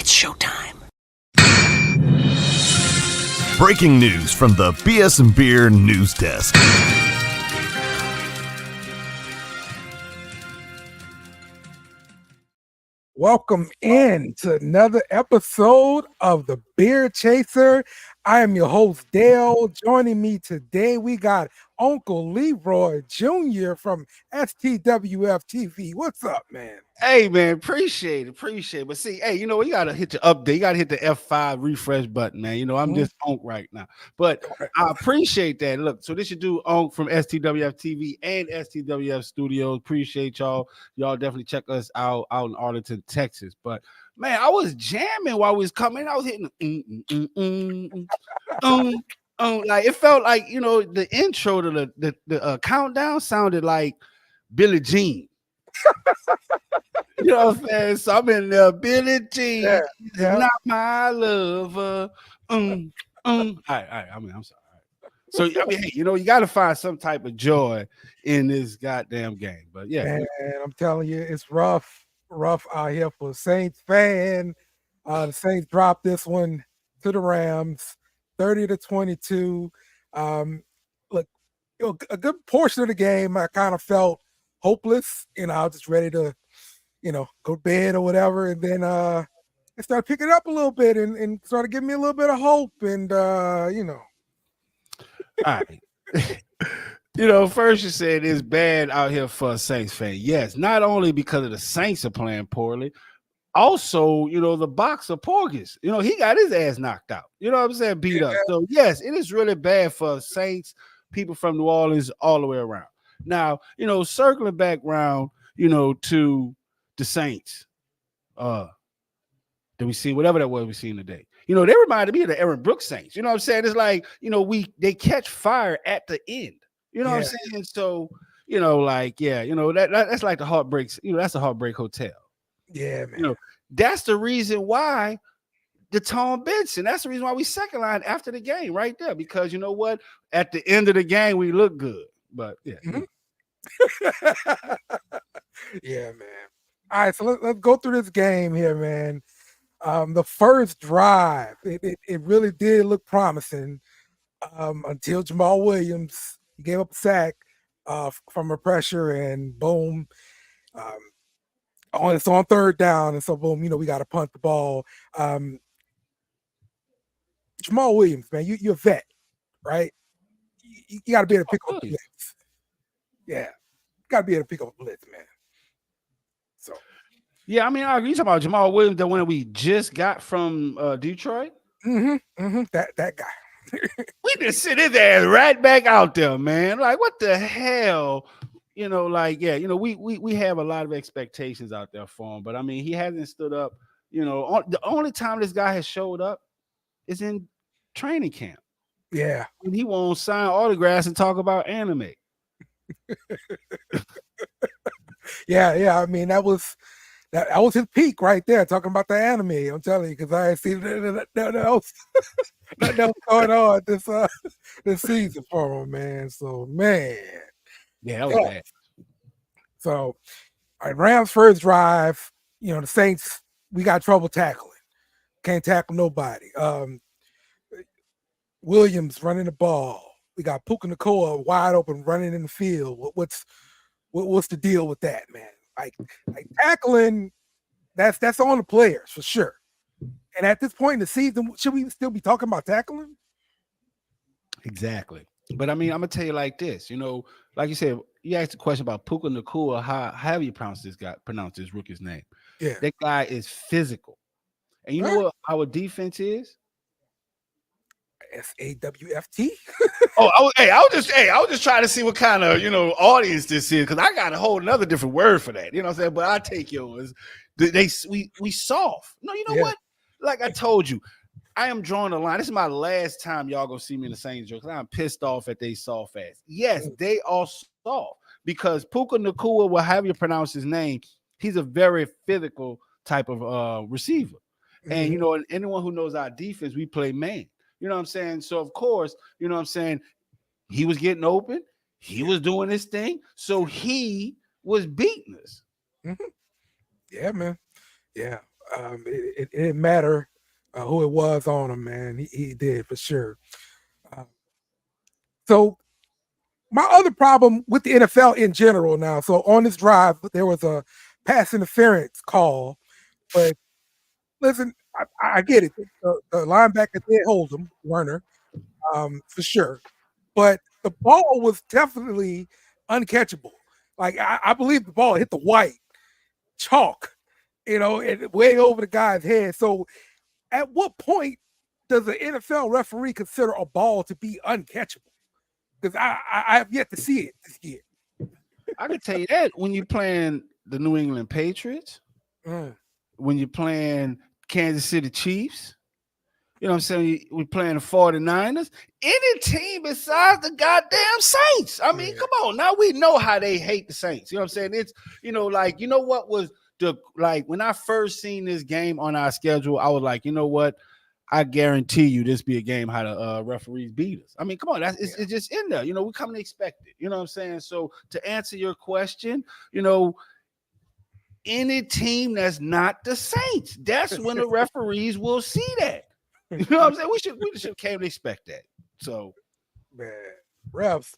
It's showtime. Breaking news from the BS and Beer News Desk. Welcome in to another episode of the Beer Chaser. I am your host, Dale. Joining me today, we got Uncle Leroy Jr. from STWF TV. What's up, man? Hey, man, appreciate it. But see, hey, you know, you got to hit the update. You got to hit the F5 refresh button, man. You know, I'm just Unc right now. But I appreciate that. Look, so this should do Unc from STWF TV and STWF Studios. Appreciate y'all. Y'all definitely check us out in Arlington, Texas. But, man, I was jamming while we was coming. I was hitting like it felt like, you know, the intro to the countdown sounded like Billie Jean. You know what I'm saying? So I'm in there, Billie Jean, not my lover. All right. I mean, I'm sorry. So I mean, hey, you know, you got to find some type of joy in this goddamn game. But yeah, man, I'm telling you, it's rough out here for a Saints fan. The Saints dropped this one to the Rams, 30-22. Look, you know, a good portion of the game, I kind of felt hopeless. You know, I was just ready to, you know, go to bed or whatever. And then it started picking up a little bit and started giving me a little bit of hope. And, you know. All right. You know, first you said it's bad out here for a Saints fan. Yes, not only because of the Saints are playing poorly, also, you know, the boxer Porges, you know, he got his ass knocked out. You know what I'm saying? Beat up. So, yes, it is really bad for Saints, people from New Orleans, all the way around. Now, you know, circling back around, you know, to the Saints, that we see whatever that was we seen today. You know, they reminded me of the Aaron Brooks Saints. You know what I'm saying? It's like, you know, they catch fire at the end. You know what I'm saying? So, you know, like, yeah, you know, that's like the heartbreaks, you know, that's a heartbreak hotel. Yeah, man. You know, that's the reason why the Tom Benson, that's the reason why we second line after the game right there. Because you know what? At the end of the game, we look good. But yeah. Yeah, man. All right, so let's go through this game here, man. The first drive, it really did look promising until Jamal Williams gave up a sack from a pressure, and boom, it's on third down, and so boom, you know, we got to punt the ball. Jamal Williams, man, you're a vet, right? You got to be able to pick up a blitz. Yeah, got to be able to pick up a blitz, man. So. Yeah, I mean, I agree. You talking about Jamal Williams, the one we just got from Detroit? That guy. We just sit his ass right back out there, man. Like, what the hell? You know, like, yeah, you know, we have a lot of expectations out there for him, but I mean, he hasn't stood up. You know, the only time this guy has showed up is in training camp. Yeah, and he won't sign autographs and talk about anime. yeah. I mean, that was his peak right there, talking about the anime. I'm telling you, because I ain't seen nothing else going on this season for him, man. So, man. Yeah, that was bad. So, all right, Rams first drive, you know, the Saints, we got trouble tackling. Can't tackle nobody. Williams running the ball. We got Puka Nacua wide open running in the field. What's the deal with that, man? Like tackling, that's on the players for sure. And at this point in the season, should we still be talking about tackling? Exactly. But I mean, I'm gonna tell you like this. You know, like you said, you asked a question about Puka Nacua. How do you pronounce this rookie's name? Yeah, that guy is physical. And you know what our defense is? SAWFT. I was just trying to see what kind of, you know, audience this is, because I got a whole another different word for that. You know what I'm saying? But I take yours. We soft. No, you know what? Like I told you, I am drawing a line. This is my last time y'all gonna see me in the Saints joke, because I'm pissed off at they soft ass. Yes, they are soft, because Puka Nacua, will have you pronounce his name, he's a very physical type of receiver. And you know, and anyone who knows our defense, we play man. You know what I'm saying? So of course, you know what I'm saying, he was getting open, he was doing his thing, so he was beating us. Yeah, man. Yeah. it didn't matter who it was on him, man. He did for sure. So my other problem with the NFL in general now. So on this drive, there was a pass interference call, but listen, I get it. The linebacker did hold him, Werner, for sure, but the ball was definitely uncatchable. Like I believe the ball hit the white chalk, and way over the guy's head. So at what point does an NFL referee consider a ball to be uncatchable? Because I have yet to see it this year. I can tell you that when you're playing the New England Patriots, when you're playing Kansas City Chiefs, you know what I'm saying? We're playing the 49ers. Any team besides the goddamn Saints. I mean, come on. Now we know how they hate the Saints. You know what I'm saying? It's, what was when I first seen this game on our schedule, I was like, you know what? I guarantee you this be a game how the referees beat us. I mean, come on. It's just in there. We come to expect it. You know what I'm saying? So to answer your question, any team that's not the Saints, that's when the referees will see that. You know what I'm saying? We should came to expect that. So, refs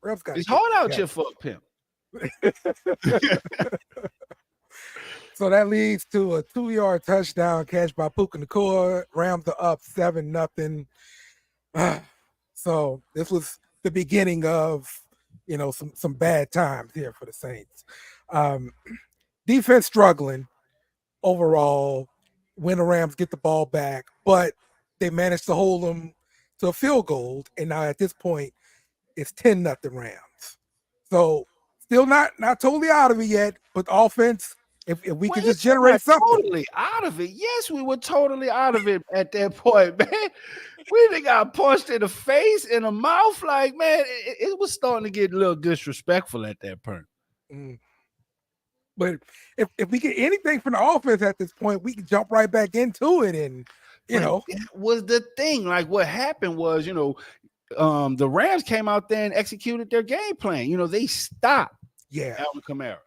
got it's hard out here for a pimp. So that leads to a 2-yard touchdown catch by Puka Nacua. Rams are up 7-0. So this was the beginning of some bad times here for the Saints. Defense struggling overall when the Rams get the ball back, but they managed to hold them to a field goal, and now at this point it's 10-0 Rams. So still not totally out of it yet, but offense, if we could just generate something. Totally out of it. Yes, we were totally out of it at that point, man. We got punched in the face, in the mouth. Like, man, it was starting to get a little disrespectful at that point. But if we get anything from the offense at this point, we can jump right back into it. And, that was the thing. Like, what happened was, the Rams came out there and executed their game plan. They stopped Alvin Kamara.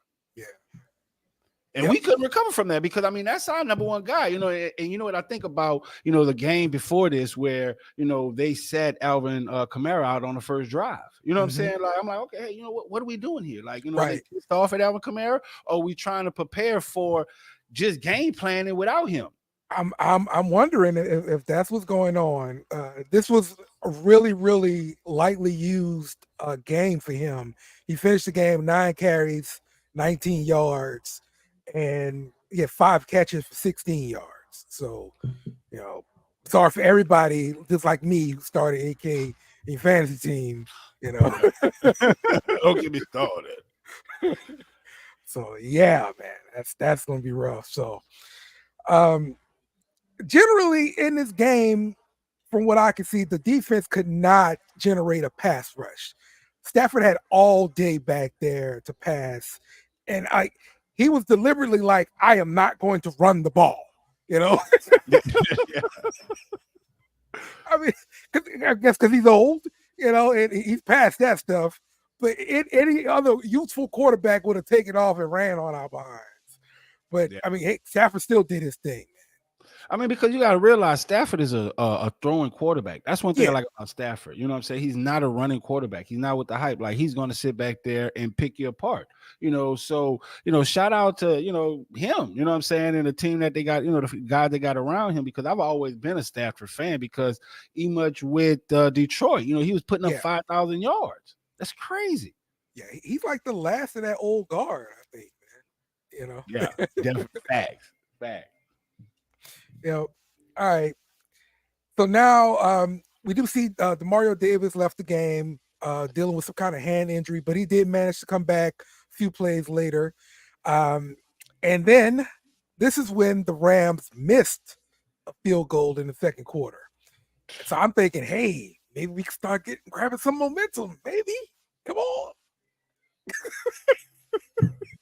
And we couldn't recover from that because, that's our number one guy, and you know what I think about, the game before this where, they set Alvin Kamara out on the first drive. You know what I'm saying? Like, I'm like, okay, hey, what are we doing here? Like, they pissed off at Alvin Kamara, or are we trying to prepare for just game planning without him? I'm wondering if that's what's going on. This was a really, really lightly used game for him. He finished the game 9 carries, 19 yards. And he had 5 catches for 16 yards. So, sorry for everybody just like me who started AK in your fantasy team, Don't get me started. So yeah, man, that's gonna be rough. So generally in this game, from what I can see, the defense could not generate a pass rush. Stafford had all day back there to pass, and he was deliberately like, I am not going to run the ball, I mean, I guess because he's old, and he's past that stuff. But any other youthful quarterback would have taken off and ran on our behinds. But, Stafford still did his thing. Because you got to realize Stafford is a throwing quarterback. That's one thing I like about Stafford. You know what I'm saying? He's not a running quarterback. He's not with the hype. Like, he's going to sit back there and pick you apart. So, shout out to, him, you know what I'm saying? And the team that they got, the guys they got around him, because I've always been a Stafford fan because much with Detroit, he was putting up 5,000 yards. That's crazy. Yeah, he's like the last of that old guard, I think, man. Yeah, definitely. Facts. All right. So now we do see Demario Davis left the game dealing with some kind of hand injury, but he did manage to come back a few plays later. And then this is when the Rams missed a field goal in the second quarter. So I'm thinking, hey, maybe we can start grabbing some momentum. Maybe. Come on.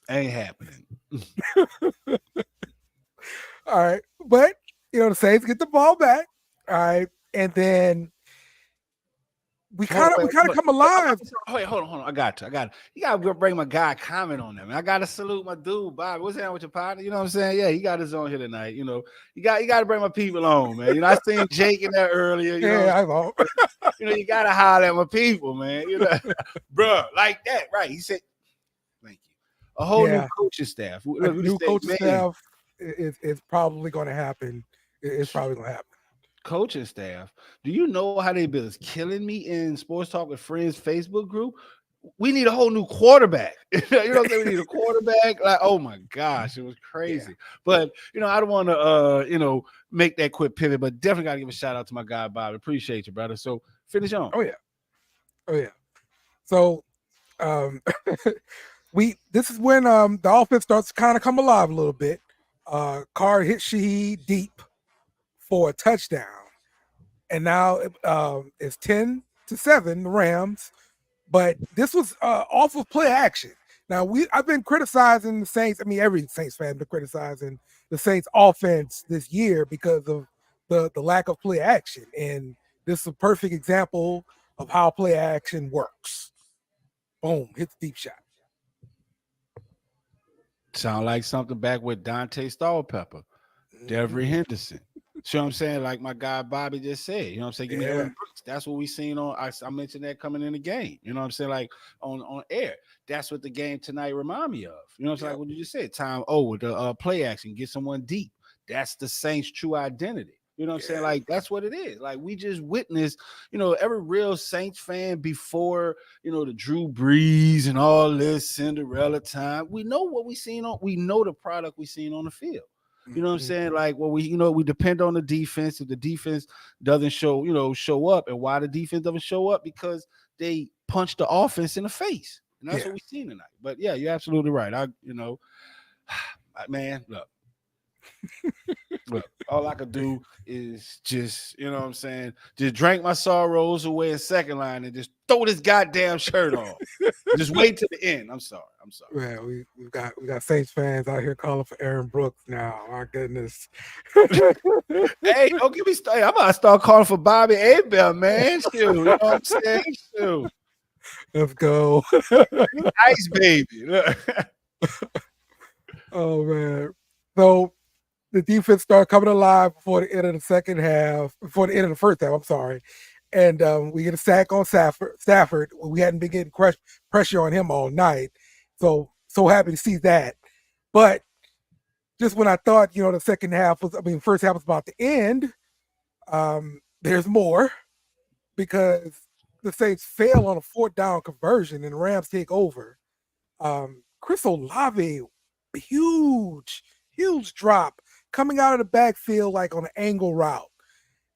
Ain't happening. All right. But, the Saints get the ball back. All right. And then we kind of come alive. Wait, hold on. I got you. You gotta bring my guy comment on that, man. I gotta salute my dude, Bobby. What's that with your partner? You know what I'm saying? Yeah, he got his own here tonight. You know, you got to bring my people on, man. You know, I seen Jake in there earlier. You know, I know. You know, you gotta holler at my people, man. You know, bro, like that, right? He said, "Thank you." A whole new coaching staff. A new coaching staff is probably going to happen. It's probably going to happen. Coaching staff. Do you know how they been killing me in Sports Talk with Friends Facebook group? We need a whole new quarterback. You know what I'm saying? We need a quarterback. Like, oh my gosh, it was crazy. Yeah. But you know, I don't want to make that quick pivot, but definitely gotta give a shout out to my guy Bobby. Appreciate you, brother. So finish on. Oh yeah. So this is when the offense starts to kind of come alive a little bit. Carr hit Shaheed deep for a touchdown. And now it's 10-7, the Rams. But this was off of play action. Now I've been criticizing the Saints. I mean, every Saints fan been criticizing the Saints offense this year because of the lack of play action. And this is a perfect example of how play action works. Boom, hits deep shot. Sound like something back with Dante Stallpepper, Devery Henderson. See what I'm saying? Like my guy Bobby just said, you know what I'm saying? Give me Aaron Brooks. That's what we seen on. I mentioned that coming in the game. You know what I'm saying? Like on air. That's what the game tonight remind me of. You know what I'm saying? Like what you just said. Time with the play action, get someone deep. That's the Saints' true identity. You know what I'm saying? Like that's what it is. Like we just witnessed, you know, every real Saints fan before, you know, the Drew Brees and all this Cinderella time. We know what we seen on. We know the product we seen on the field. You know what I'm saying? Like, well, we depend on the defense. If the defense doesn't show up, and why the defense doesn't show up? Because they punch the offense in the face, and that's what we seen tonight. But yeah, you're absolutely right. Man, look, all I could do is just, you know what I'm saying, just drink my sorrows away in second line and just throw this goddamn shirt on. Just wait till the end. I'm sorry. Yeah, we got Saints fans out here calling for Aaron Brooks now. My goodness. Hey, don't get me started. I'm about to start calling for Bobby Abel, man. Shoot, you know what I'm saying? Shoot. Let's go. Ice baby. Oh man. So the defense started coming alive before the end of the first half. I'm sorry. And we get a sack on Stafford. We hadn't been getting pressure on him all night. So happy to see that. But just when I thought, you know, first half was about to end, there's more because the Saints fail on a 4th down conversion and the Rams take over. Chris Olave, huge drop coming out of the backfield like on an angle route.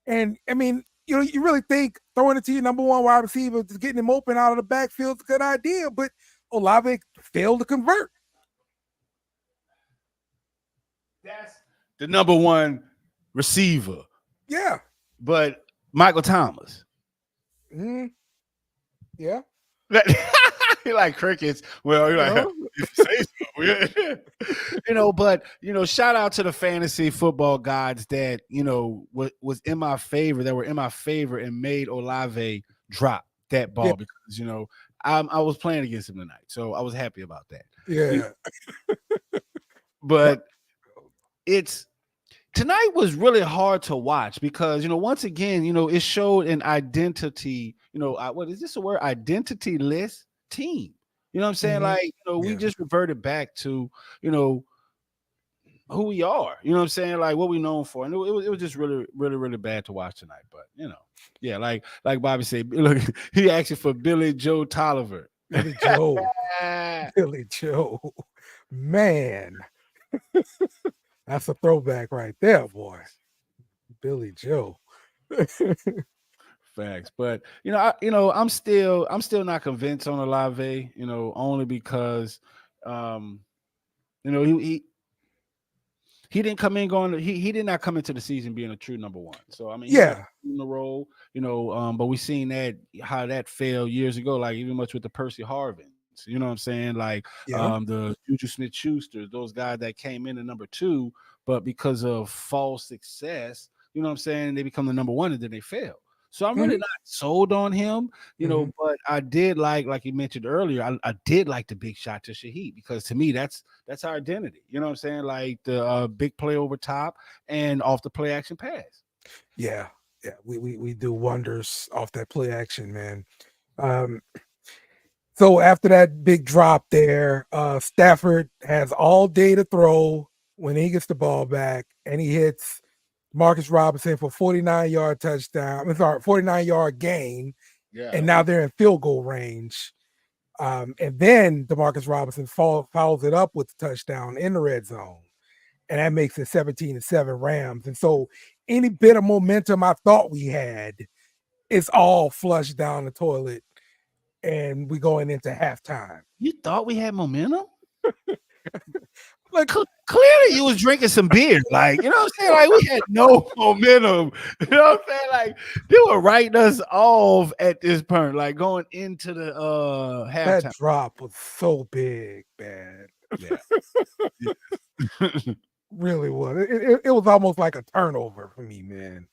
And I mean, you know, you really think throwing it to your number one wide receiver, getting him open out of the backfield is a good idea, but Olave failed to convert. That's the number one receiver. Yeah. But Michael Thomas. Mm-hmm. Yeah. You like crickets. Well, you're like, you know, but, you know, shout out to the fantasy football gods that, you know, was in my favor, that were in my favor and made Olave drop that ball because, you know, I was playing against him tonight. So I was happy about that. Yeah. But tonight was really hard to watch because, you know, once again, you know, it showed an identity, you know, what is this a word? Identity-less team. You know what I'm saying? Mm-hmm. Like, you know, we just reverted back to, you know, who we are. You know what I'm saying? Like what we known for. And it was just really, really, really bad to watch tonight. But, you know, yeah, like Bobby said, look, he asked for Billy Joe Tolliver. Billy Joe. Billy Joe. Man. That's a throwback right there, boy. Billy Joe. Facts, but I'm still not convinced on Olave. You know, only because, you know, he didn't come in going. He did not come into the season being a true number one. So I mean, in the role, you know, but we seen how that failed years ago. Like even much with the Percy Harvins. You know what I'm saying? Like the Juju Smith-Schuster, those guys that came in at number 2, but because of false success, you know what I'm saying, they become the number 1 and then they fail. So I'm really not sold on him, but I did like you mentioned earlier, I did like the big shot to Shaheed because to me that's our identity. You know what I'm saying? Like the big play over top and off the play action pass. Yeah, yeah, we do wonders off that play action, man. Um, so after that big drop there, Stafford has all day to throw when he gets the ball back, and he hits Marcus Robinson for 49-yard touchdown. I'm sorry, 49-yard gain, and now they're in field goal range. And then DeMarcus Robinson follows it up with the touchdown in the red zone, and that makes it 17-7 Rams. And so any bit of momentum I thought we had, it's all flushed down the toilet, and we going into halftime. You thought we had momentum? Like clearly you was drinking some beer. Like, you know what I'm saying? Like we had no momentum. You know what I'm saying? Like they were writing us off at this point, like going into the halftime. That drop was so big, man. Yeah. Really was. It was almost like a turnover for me, man.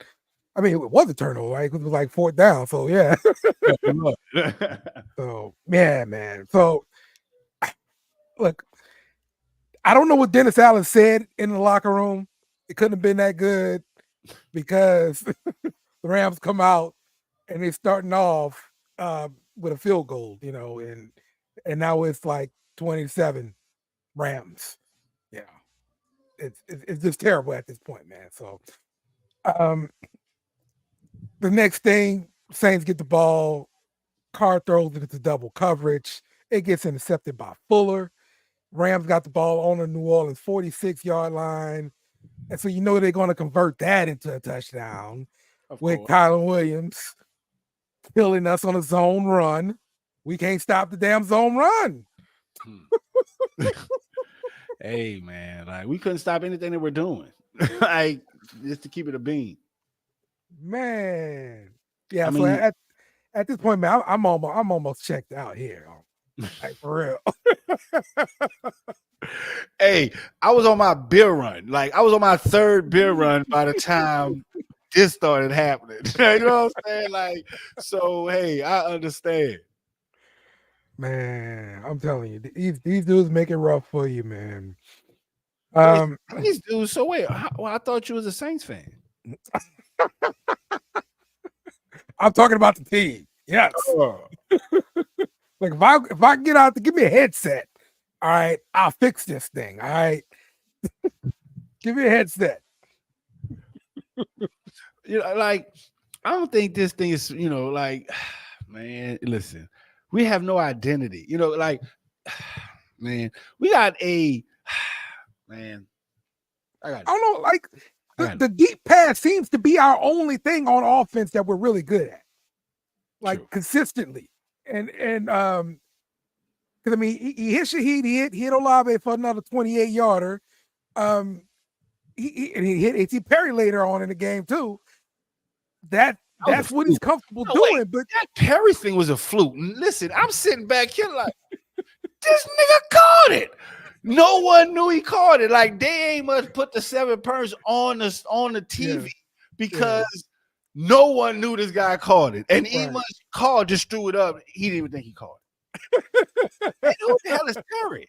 I mean, it was a turnover, right? It was like 4th down. So yeah. So yeah, man. So look, I don't know what Dennis Allen said in the locker room. It couldn't have been that good because the Rams come out and they're starting off with a field goal, and now it's like 27 Rams. Yeah, it's just terrible at this point, man. So the next thing, Saints get the ball, Carr throws it into double coverage. It gets intercepted by Fuller. Rams got the ball on the New Orleans 46-yard line. And so they're going to convert that into a touchdown with Kylan Williams killing us on a zone run. We can't stop the damn zone run. Hey, man, like we couldn't stop anything that we're doing. Like just to keep it a bean. Man. Yeah, I mean, so at this point, man, I'm almost checked out here. Like for real. Hey, I was on my beer run. Like I was on my 3rd beer run by the time this started happening. You know what I'm saying? Like, so hey, I understand. Man, I'm telling you, these dudes make it rough for you, man. These dudes. So wait, I thought you was a Saints fan. I'm talking about the team. Yes. Like if I get out to give me a headset, all right, I'll fix this thing. All right. Give me a headset. Like I don't think this thing is, like, man, listen, we have no identity. Like, man, we got a man. I don't know, like the deep pass seems to be our only thing on offense that we're really good at. Like consistently. And because I mean he hit Shaheed, he hit Olave for another 28-yarder. He hit A.T. Perry later on in the game too. That's what he's comfortable doing. But that Perry thing was a fluke. Listen, I'm sitting back here like this nigga caught it. No one knew he caught it. Like they ain't much put the 7 perms on the TV because no one knew this guy caught it. And he must call just threw it up. He didn't even think he caught it. And who the hell is Perry?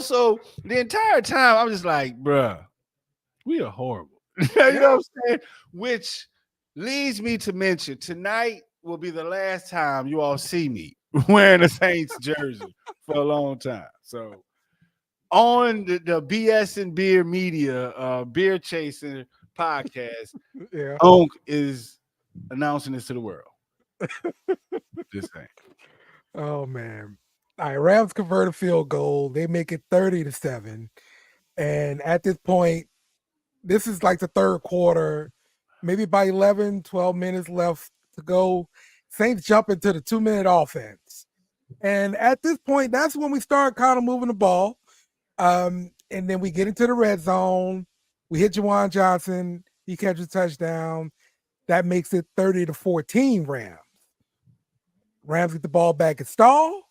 So the entire time I'm just like, bruh, we are horrible. You know what I'm saying? Which leads me to mention tonight will be the last time you all see me wearing a Saints jersey for a long time. So on the BS and Beer Media Beer Chasing podcast, Onk is announcing this to the world. Just saying. Oh man. All right, Rams convert a field goal. They make it 30-7. And at this point, this is like the 3rd quarter, maybe by 11, 12 minutes left to go. Saints jump into the 2-minute offense. And at this point, that's when we start kind of moving the ball. And then we get into the red zone. We hit Juwan Johnson. He catches a touchdown. That makes it 30-14 Rams. Rams get the ball back at stall.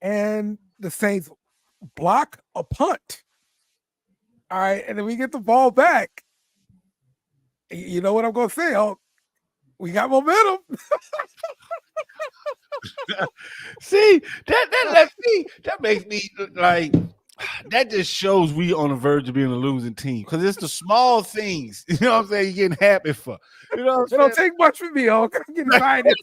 And the Saints block a punt. All right, and then we get the ball back. You know what I'm going to say? We got momentum. See, that makes me like that just shows we on the verge of being a losing team because it's the small things, you know what I'm saying, you're getting happy for. You know what It I'm don't saying? take much for me, Hulk. I'm getting excited.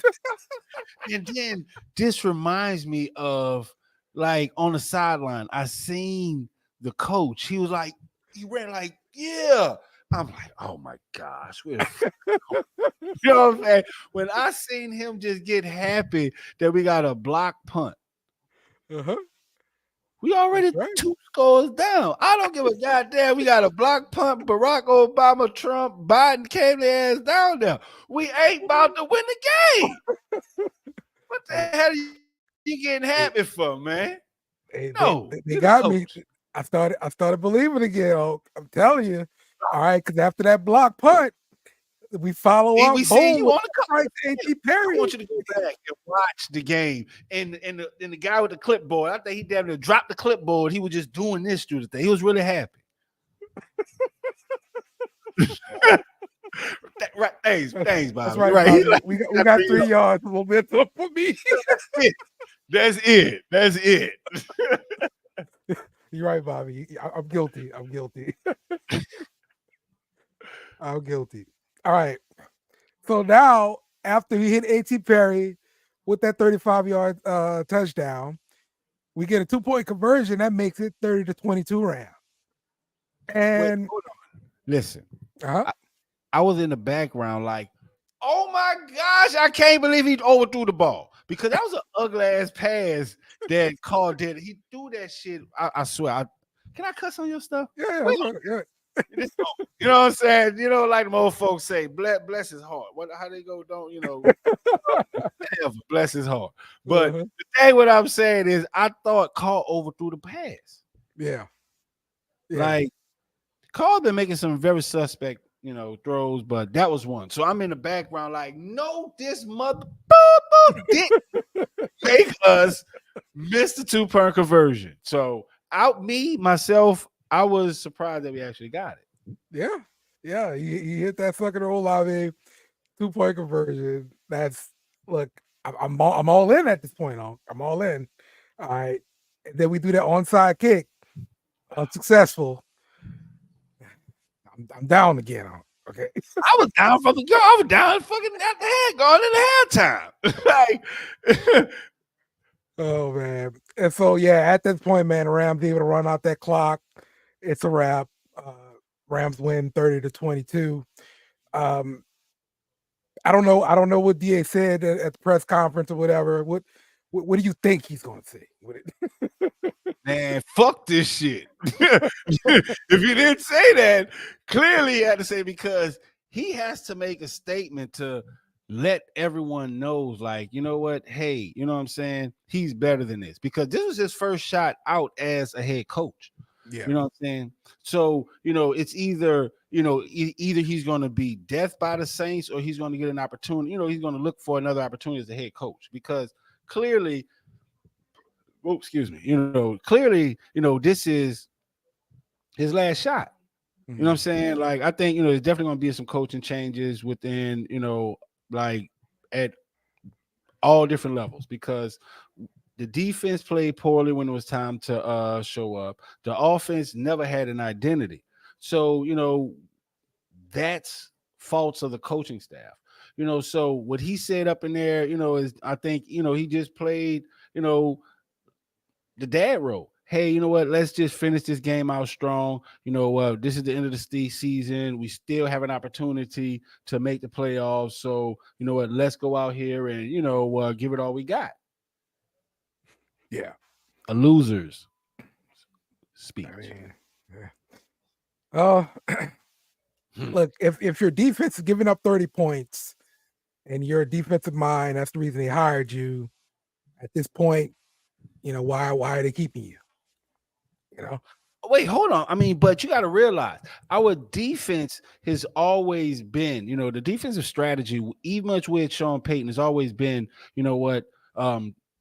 And then this reminds me of like on the sideline, I seen the coach. He was like, he ran like, yeah. I'm like, oh my gosh. You know what I'm saying? When I seen him just get happy that we got a block punt, Uh-huh. we already That's right. 2 scores down. I don't give a goddamn. We got a block punt. Barack Obama, Trump, Biden came their ass down there. We ain't about to win the game. What the hell are you getting happy for, man? No, They you're the got me. coach. I started believing again. Hulk. I'm telling you. All right, because after that block punt, we follow And up. we see you Boom. on the Right, A.T. I Perry. want you to go back and watch the game. And the guy with the clipboard, I think he damn near dropped the clipboard. He was just doing this through the thing. He was really happy. Right, thanks, Bobby. That's right, Right. Bobby. We got 3 yards of momentum for me. That's it. You're right, Bobby. I'm guilty. I'm guilty. All right. So now, after he hit A.T. Perry with that 35-yard touchdown, we get a 2-point conversion. That makes it 30-22 Rams. And Wait, hold on. Listen, uh-huh. I was in the background like, oh my gosh, I can't believe he overthrew the ball because that was an ugly ass pass that Carl did. He threw that shit. I swear. Can I cuss on your stuff? Yeah. You know what I'm saying? You know, like the old folks say, bless his heart. How they go? Don't you know? Bless his heart. But the thing, what I'm saying is, I thought Carl overthrew the pass. Yeah. Like Carl been making some very suspect, throws, but that was one. So I'm in the background, like, no, this mother didn't make us miss the 2-point conversion. So myself, I was surprised that we actually got it. Yeah. He hit that fucking Olave 2-point conversion. I'm all in at this point. I'm all in. All right. And then we do that onside kick. Unsuccessful. I'm down again. Okay. I was down from the go. I was down fucking at the head going in the halftime. Like, oh man. And so at this point, man, Rams able to run out that clock. It's a wrap. Rams win 30-22. I don't know what DA said at the press conference or whatever. What do you think he's going to say? Man, fuck this shit. If you didn't say that, clearly he had to say, because he has to make a statement to let everyone knows, like, you know what? Hey, you know what I'm saying? He's better than this, because this was his first shot out as a head coach. Yeah. You know what I'm saying? So, it's either, either he's going to be death by the Saints or he's going to get an opportunity. He's going to look for another opportunity as a head coach, because clearly, clearly, this is his last shot. You know what I'm saying? Like, I think, there's definitely going to be some coaching changes within, like at all different levels, because the defense played poorly when it was time to show up. The offense never had an identity. So, that's faults of the coaching staff. So what he said up in there, is, I think, he just played, the dad role. Hey, you know what? Let's just finish this game out strong. This is the end of the season. We still have an opportunity to make the playoffs. So, you know what? Let's go out here and, give it all we got. Yeah. A loser's speech. Look, if your defense is giving up 30 points and you're a defensive mind, that's the reason they hired you. At this point, why are they keeping you? Wait, hold on. I mean, but you got to realize our defense has always been, the defensive strategy, even much with Sean Payton, has always been,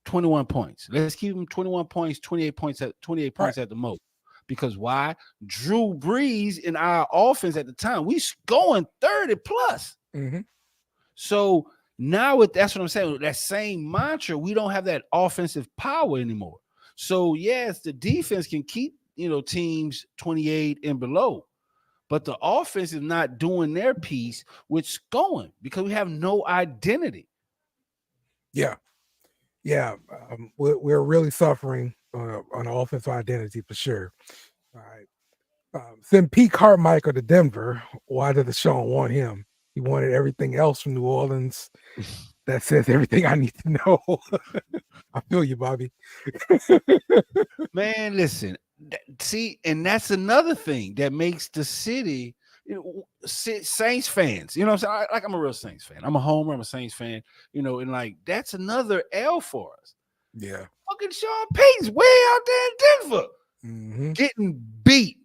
21 points. Let's keep them 21 points, 28 points at the most. Because why? Drew Brees in our offense at the time, we scoring 30 plus. So now that's what I'm saying. With that same mantra, we don't have that offensive power anymore. So yes, the defense can keep teams 28 and below, but the offense is not doing their piece with scoring because we have no identity. Yeah. We're really suffering on offensive identity for sure. All right. Send Pete Carmichael to Denver. Why did Deshaun want him? He wanted everything else from New Orleans. That says everything I need to know. I feel you, Bobby. Man, listen. See, and that's another thing that makes the city, Saints fans. You know what I'm saying? I'm a real Saints fan. I'm a homer. I'm a Saints fan. And like that's another L for us. Yeah. Fucking Sean Payton's way out there in Denver, getting beat.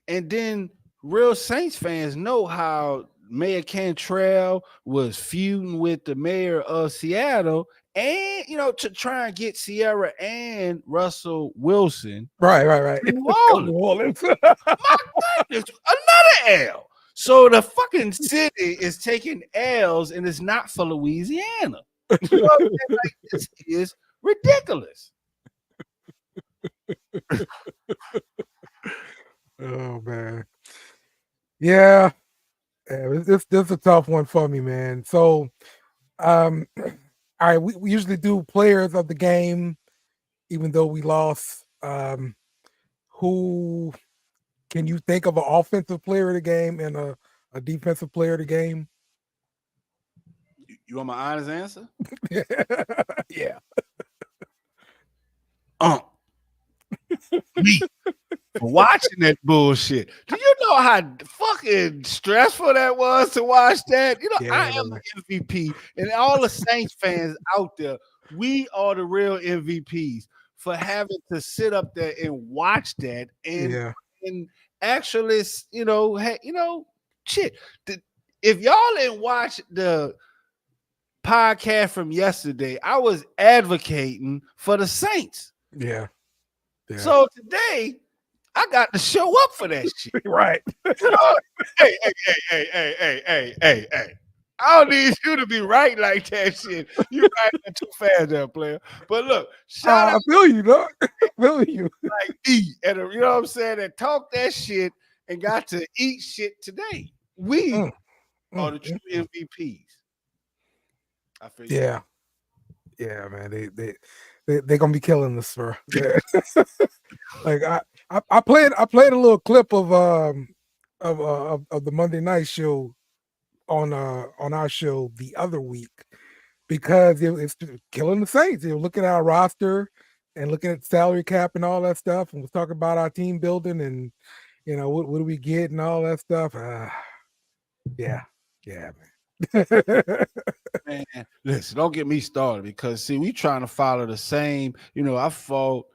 And then real Saints fans know how Mayor Cantrell was feuding with the mayor of Seattle and, to try and get Sierra and Russell Wilson. Right. New Orleans. My goodness, another L. So the fucking city is taking L's and it's not for Louisiana. You know what I'm saying? Like, this is ridiculous. Oh man, yeah. This is a tough one for me, man. So, all right, we usually do players of the game, even though we lost. Who can you think of an offensive player of the game and a defensive player of the game? You want my honest answer? Yeah. Me. For watching that bullshit. Do you know how fucking stressful that was to watch that? I am the MVP, and all the Saints fans out there, we are the real MVPs for having to sit up there and watch that and actually, shit. If y'all didn't watch the podcast from yesterday, I was advocating for the Saints. Yeah. So today, I got to show up for that shit. Right. Hey. I don't need you to be right like that shit. You right too fast there, player. But look, shout out. I feel you, dog. I feel you. Like E, and you know what I'm saying? That talk that shit and got to eat shit today. We are the true MVPs. I feel you. Yeah, man. They're gonna be killing us for like I played a little clip of the Monday night show on our show the other week because it's killing the Saints. They were looking at our roster and looking at salary cap and all that stuff, and was talking about our team building and what do we get and all that stuff. Yeah, man. Man, listen, don't get me started because see, we trying to follow the same. I fought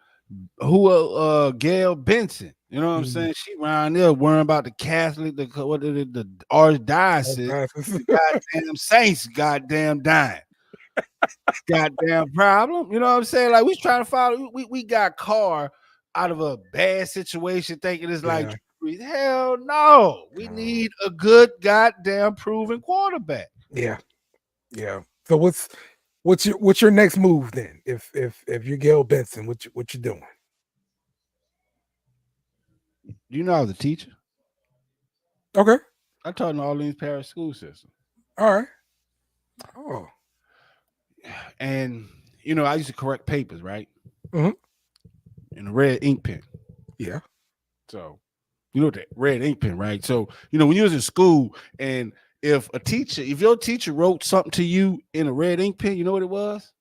Gail Benson. You know what I'm saying? She around there worrying about the Catholic, the archdiocese, the goddamn Saints, goddamn dying, goddamn problem. You know what I'm saying? Like we trying to follow. We got Carr out of a bad situation, thinking it's like. Hell no. We need a good goddamn proven quarterback. Yeah. So what's your next move then? If you're Gail Benson, what you doing? You know I was a teacher. Okay. I taught in the Orleans Parish school system. All right. Oh. And I used to correct papers, right? Mm-hmm. In a red ink pen. Yeah. So that red ink pen, right? So, when you was in school and if your teacher wrote something to you in a red ink pen, you know what it was?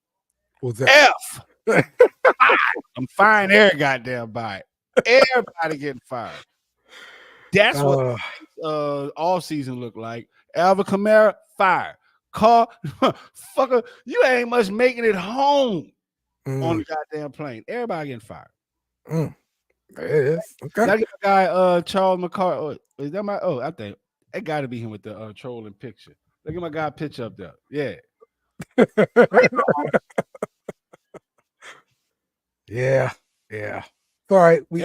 What's that? F. I'm firing every goddamn body. Everybody getting fired. That's what all season looked like. Alvin Kamara, fired. Carr, fucker, you ain't much making it home on the goddamn plane. Everybody getting fired. It is. Okay. I get a guy, Charles McCarthy. Is that my? I think it got to be him with the trolling picture. Look at my guy picture up there. Yeah. Yeah. All right. We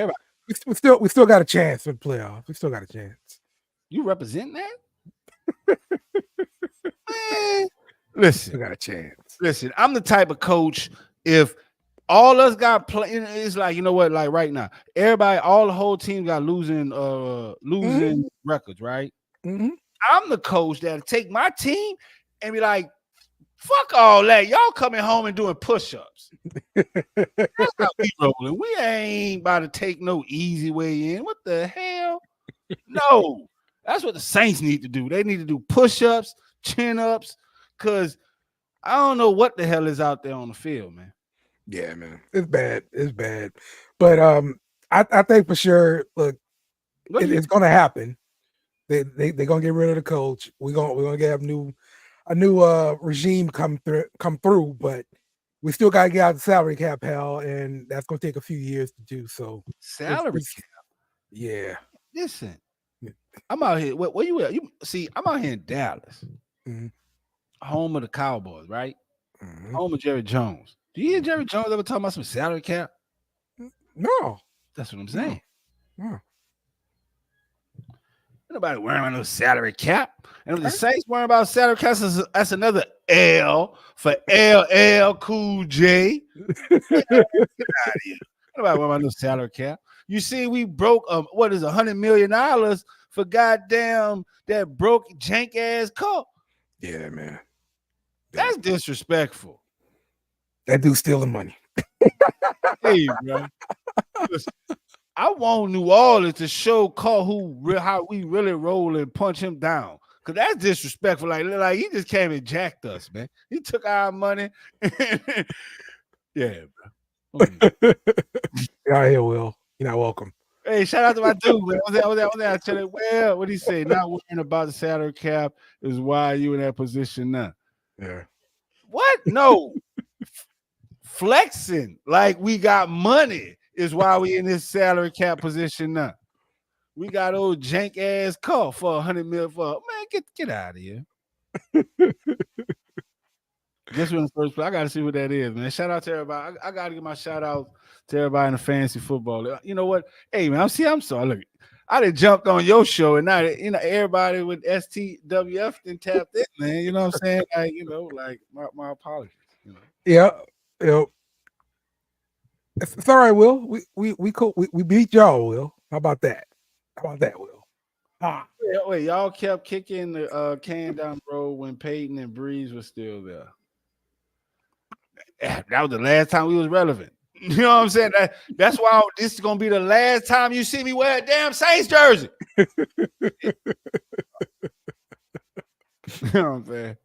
still got a chance for the playoffs. We still got a chance. You represent that? Man, We listen, got a chance. listen. I'm the type of coach. If all us got playing, it's like, you know what? Like right now, everybody, all the whole team got losing records, right? Mhm. I'm the coach that'll take my team and be like, fuck all that. Y'all coming home and doing push-ups. That's how we rolling. We ain't about to take no easy way in. What the hell? No. That's what the Saints need to do. They need to do push-ups, chin-ups, because I don't know what the hell is out there on the field, man. Yeah, man. It's bad. It's bad. But I think for sure, look, What do you- it's gonna happen. They're gonna get rid of the coach. We're gonna get a new regime come through, but we still gotta get out the salary cap, pal, and that's gonna take a few years to do. So salary it's- cap. yeah. Listen, Yeah. I'm out here. Where you at? You see, I'm out here in Dallas, Mhm. home of the Cowboys, right? Mhm. Home of Jerry Jones. Do you hear Jerry Jones ever talking about some salary cap? No. That's what I'm saying. No. Nobody worrying about no salary cap. And if the Saints worrying about salary cap, that's another L for LL Cool J. Get out of here. Nobody worrying about no salary cap. You see, we broke what is $100 million for goddamn that broke jank ass car. Yeah, man. That's disrespectful. That dude's stealing money. Hey, bro. Listen, I want New Orleans to show Cole how we really roll and punch him down. Cause that's disrespectful. Like he just came and jacked us, man. He took our money. Yeah, bro. Yeah, here, Will. You're not welcome. Hey, shout out to my dude, man. I was there telling, well, what he say? Not worrying about the salary cap is why you in that position now. Yeah. What? No. Flexing like we got money is why we in this salary cap position now. We got old jank ass car for $100 million for man. Get out of here. Just in the first place, I gotta see what that is, man. Shout out to everybody. I gotta give my shout out to everybody in the fantasy football. You know what? Hey man, I'm sorry. Look, I done jumped on your show and now everybody with STWF then tapped in, man. You know what I'm saying? Like my apologies. Yeah. It's all right, Will. We beat y'all, Will. How about that? Will? Wait, y'all kept kicking the can down the road when Peyton and Breeze were still there. That was the last time we was relevant. You know what I'm saying? That's why this is gonna be the last time you see me wear a damn Saints jersey. You know what I'm saying?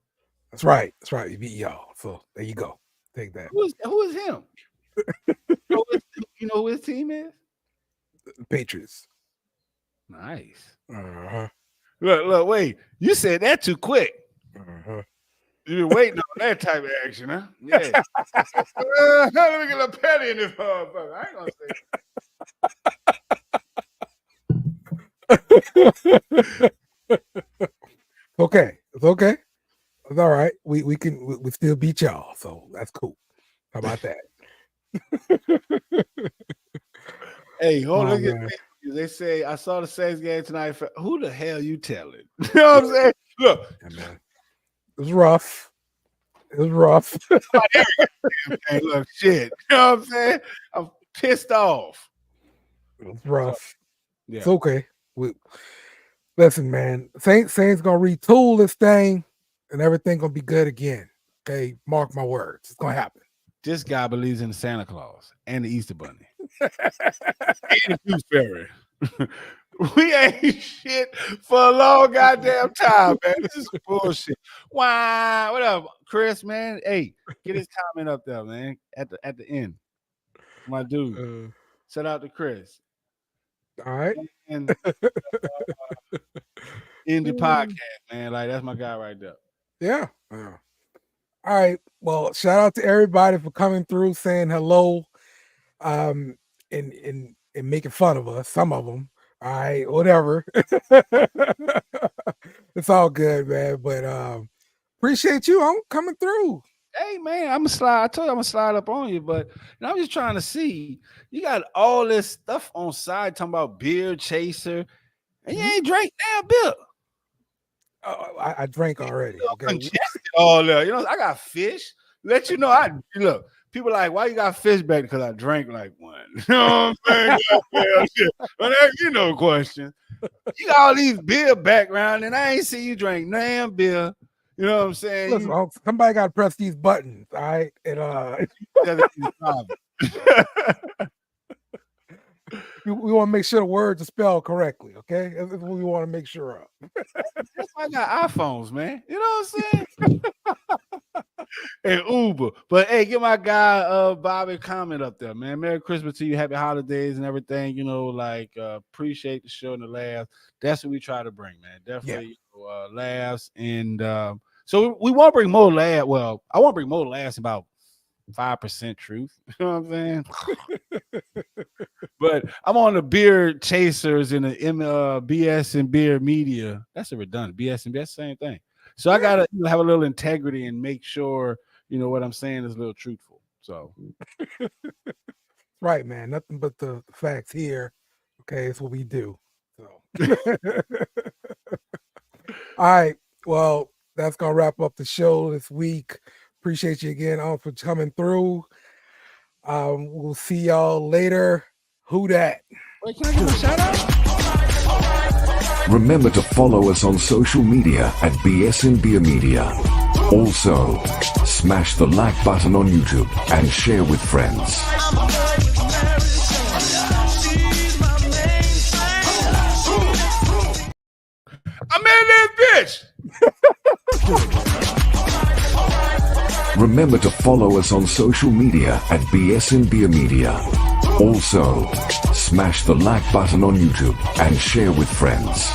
That's right. You beat y'all. So there you go. Take that. Who is him? You know who his team is? The Patriots. Nice. Uh-huh. Look, wait. You said that too quick. Uh-huh. You've been waiting on that type of action, huh? Yeah. Let me get a petty in this motherfucker. I ain't gonna say. Okay. It's okay. It's all right. We still beat y'all, so that's cool. How about that? Hey, hold on. They say I saw the Saints game tonight. Who the hell you telling? You know what I'm saying? Look, it was rough. Hey, look, shit. You know what I'm saying? I'm pissed off. It was rough. Yeah. It's okay. Listen, man. Saints gonna retool this thing, and everything gonna be good again. Okay, mark my words. It's gonna happen. This guy believes in Santa Claus and the Easter Bunny and the Tooth Fairy. We ain't shit for a long goddamn time, man. This is bullshit. Why? What up, Chris, man? Hey, get his comment up there, man. At the end. My dude. Shout out to Chris. All right. And in the podcast, man. Like that's my guy right there. Yeah. All right. Well, shout out to everybody for coming through, saying hello, and making fun of us. Some of them. All right, whatever. It's all good, man. But appreciate you on coming through. Hey man, I'm gonna slide. I told you I'm gonna slide up on you, but I'm just trying to see. You got all this stuff on side talking about beer chaser, and you ain't drank damn beer. I drank already. Okay. Congested all there. You know, I got fish. Let you know, I look. People like, why you got fish back? Because I drank like one. You know what I'm saying? Well, you know, question. You got all these beer background, and I ain't see you drink damn beer. You know what I'm saying? Listen, somebody got to press these buttons, all right? And we want to make sure the words are spelled correctly, okay? That's what we want to make sure of. That's why I got iPhones, man. You know what I'm saying? And Uber. But hey, get my guy Bobby comment up there, man. Merry Christmas to you, happy holidays and everything. You know, like appreciate the show and the laughs. That's what we try to bring, man. Definitely laughs. And so we won't bring more laughs. Well, I won't bring more laughs about 5% truth. You know what I'm saying? But I'm on the beer chasers in the BS and beer media. That's a redundant. BS and BS, same thing. So I gotta have a little integrity and make sure what I'm saying is a little truthful. So right, man. Nothing but the facts here. Okay, it's what we do. So all right. Well, that's gonna wrap up the show this week. Appreciate you again for coming through. We'll see y'all later. Who dat? Wait, can I give a shout out? Remember to follow us on social media at BS and Beer Media. Also, smash the like button on YouTube and share with friends. I'm in this bitch. Remember to follow us on social media at BS and Beer Media. Also, smash the like button on YouTube and share with friends.